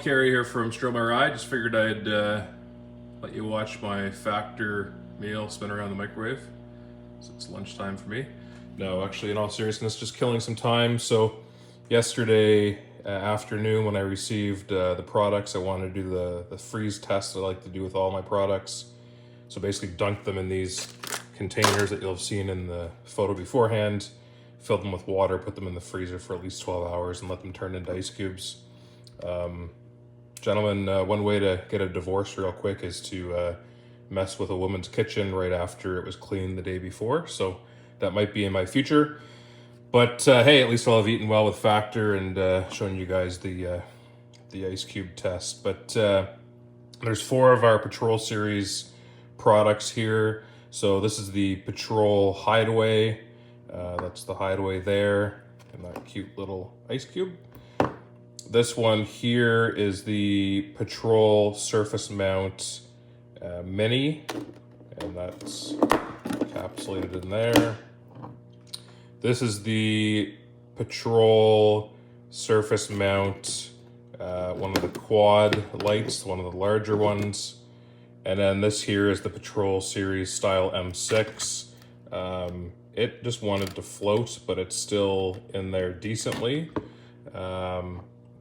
Carey here from Strobe My Ride. Just figured I'd let you watch my Factor meal spin around the microwave. So it's lunchtime for me. No, actually, in all seriousness, just killing some time. So yesterday afternoon when I received the products, I wanted to do the freeze test I like to do with all my products. So basically dunk them in these containers that you'll have seen in the photo beforehand, fill them with water, put them in the freezer for at least 12 hours and let them turn into ice cubes. Gentlemen, one way to get a divorce real quick is to mess with a woman's kitchen right after it was cleaned the day before. So that might be in my future. But hey, at least I'll have eaten well with Factor and shown you guys the ice cube test. But there's 4 of our Patrol series products here. So this is the PatrolHideaway. That's the Hideaway there, and that cute little ice cube. This one here is the Patrol Surface Mount Mini, and that's encapsulated in there. This is the Patrol Surface Mount, one of the Quad lights, one of the larger ones. And then this here is the PatrolSM Style M6. It just wanted to float, but it's still in there decently.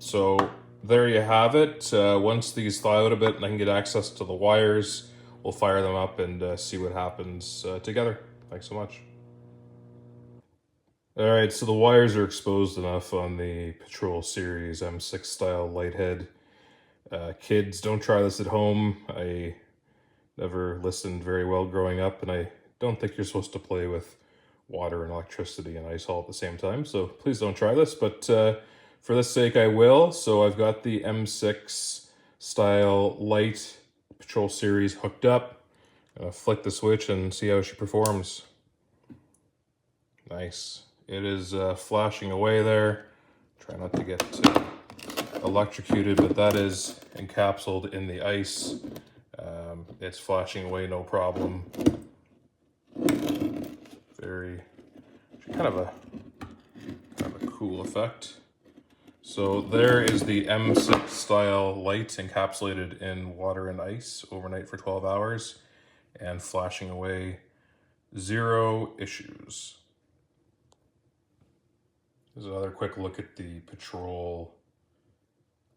So there you have it. Once these thaw out a bit and I can get access to the wires, we'll fire them up and see what happens together. Thanks so much. All right, so the wires are exposed enough on the PatrolSM M6 style light head. Kids, don't try this at home. I never listened very well growing up, and I don't think you're supposed to play with water and electricity and ice all at the same time, so please don't try this, but for this sake I will. So I've got the M6 style light Patrol series hooked up. I'm gonna flick the switch and see how she performs. Nice. It is flashing away there. Try not to get electrocuted, but that is encapsulated in the ice. It's flashing away no problem. Very kind of a cool effect. So there is the M6 style light encapsulated in water and ice overnight for 12 hours and flashing away, 0 issues. There's another quick look at the Patrol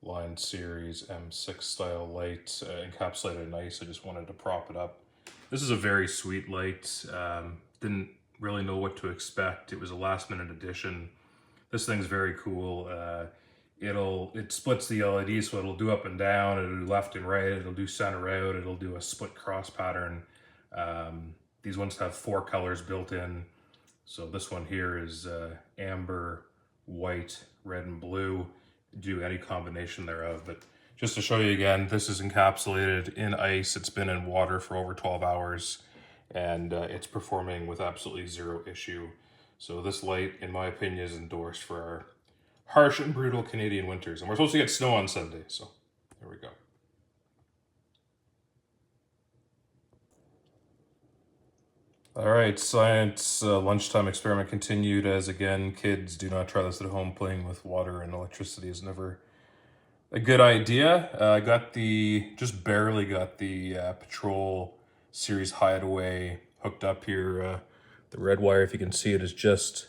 line series M6 style light encapsulated in ice. I just wanted to prop it up. This is a very sweet light. Didn't really know what to expect. It was a last minute addition. This thing's very cool. It splits the LED, so it'll do up and down, it'll do left and right, it'll do center out, it'll do a split cross pattern. These ones have 4 colors built in. So this one here is amber, white, red, and blue. Do any combination thereof, but just to show you again, this is encapsulated in ice. It's been in water for over 12 hours, and it's performing with absolutely 0 issue. So this light, in my opinion, is endorsed for our harsh and brutal Canadian winters. And we're supposed to get snow on Sunday, so there we go. All right, science lunchtime experiment continued as, again, kids, do not try this at home. Playing with water and electricity is never a good idea. I just barely got the PatrolSM Hideaway hooked up here. The red wire, if you can see it, is just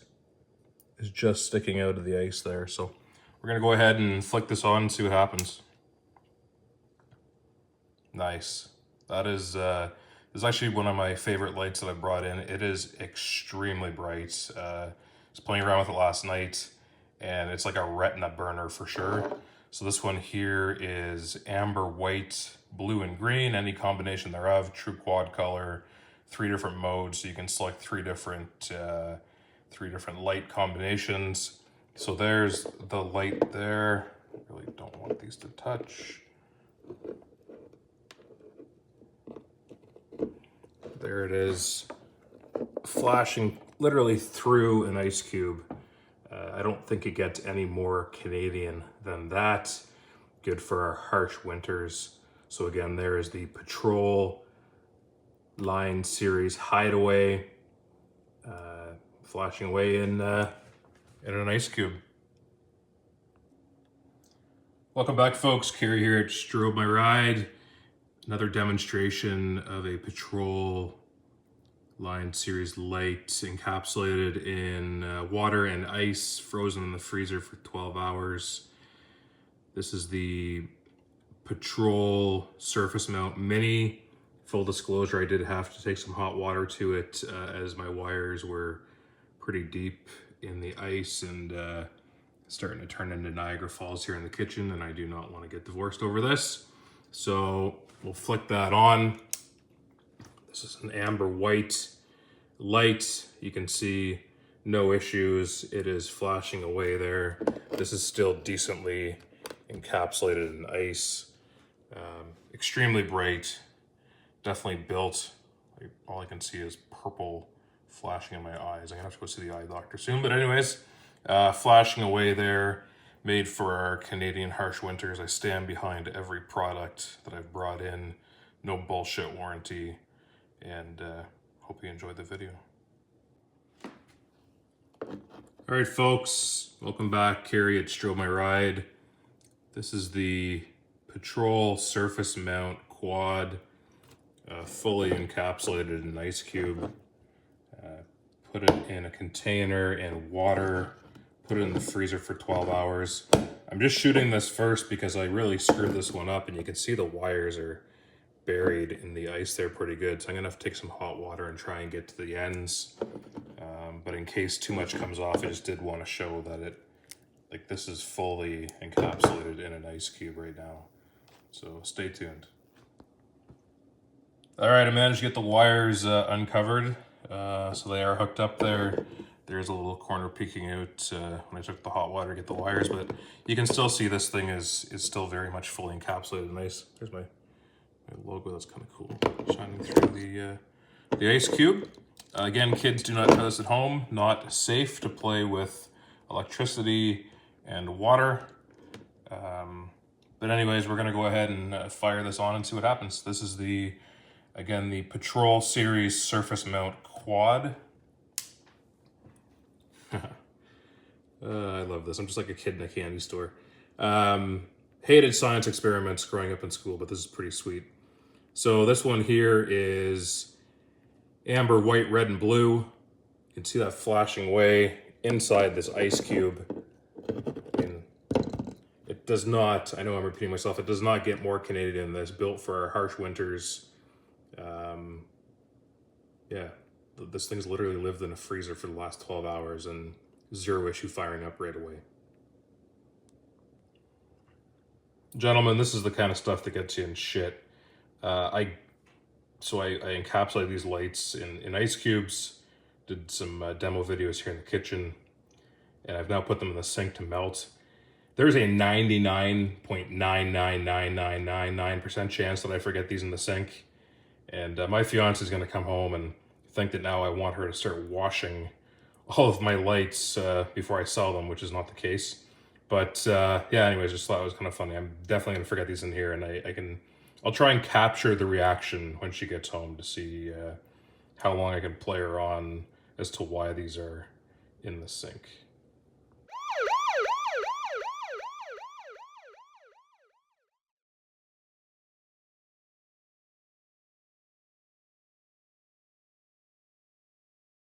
sticking out of the ice there. So we're gonna go ahead and flick this on and see what happens. Nice. That is actually one of my favorite lights that I brought in. It is extremely bright. I was playing around with it last night, and it's like a retina burner for sure. So this one here is amber, white, blue, and green, any combination thereof, true quad color, 3 different modes, so you can select 3 different light combinations. So there's the light there. I really don't want these to touch. There it is, flashing literally through an ice cube. I don't think it gets any more Canadian than that. Good for our harsh winters. So again, there is the Patrol line series Hideaway, flashing away in an ice cube. Welcome back, folks. Kerry here at Strobe My Ride. Another demonstration of a Patrol Line Series light encapsulated in water and ice, frozen in the freezer for 12 hours. This is the Patrol Surface Mount Mini. Full disclosure, I did have to take some hot water to it as my wires were pretty deep in the ice and starting to turn into Niagara Falls here in the kitchen, and I do not want to get divorced over this. So we'll flick that on. This is an amber white light. You can see no issues. It is flashing away there. This is still decently encapsulated in ice. Extremely bright. Definitely built. All I can see is purple flashing in my eyes. I'm gonna have to go see the eye doctor soon. But anyways, flashing away there. Made for our Canadian harsh winters. I stand behind every product that I've brought in. No bullshit warranty. And hope you enjoyed the video. All right, folks, welcome back. Kerry at Strobe My Ride. This is the Patrol Surface Mount Quad, fully encapsulated in an ice cube. Put it in a container and water. Put it in the freezer for 12 hours. I'm just shooting this first because I really screwed this one up, and you can see the wires are buried in the ice there pretty good. So I'm gonna have to take some hot water and try and get to the ends. But in case too much comes off, I just did want to show that this is fully encapsulated in an ice cube right now. So stay tuned. All right, I managed to get the wires uncovered. So they are hooked up there. There's a little corner peeking out when I took the hot water to get the wires, but you can still see this thing is still very much fully encapsulated in ice. There's my logo. That's kind of cool, shining through the ice cube. Again, kids, do not try this at home. Not safe to play with electricity and water. But anyways, we're gonna go ahead and fire this on and see what happens. This is again, the Patrol Series Surface Mount Quad. I love this. I'm just like a kid in a candy store. Hated science experiments growing up in school, but this is pretty sweet. So this one here is amber, white, red, and blue. You can see that flashing away inside this ice cube. And it does not, I know I'm repeating myself, it does not get more Canadian than this. Built for our harsh winters. Yeah, this thing's literally lived in a freezer for the last 12 hours and zero issue firing up right away. Gentlemen, this is the kind of stuff that gets you in shit. I encapsulated these lights in ice cubes, did some demo videos here in the kitchen, and I've now put them in the sink to melt. There's a 99.999999% chance that I forget these in the sink. And my fiance is going to come home and think that now I want her to start washing all of my lights before I sell them, which is not the case. But yeah, anyways, just thought it was kind of funny. I'm definitely going to forget these in here, and I'll try and capture the reaction when she gets home to see how long I can play her on as to why these are in the sink.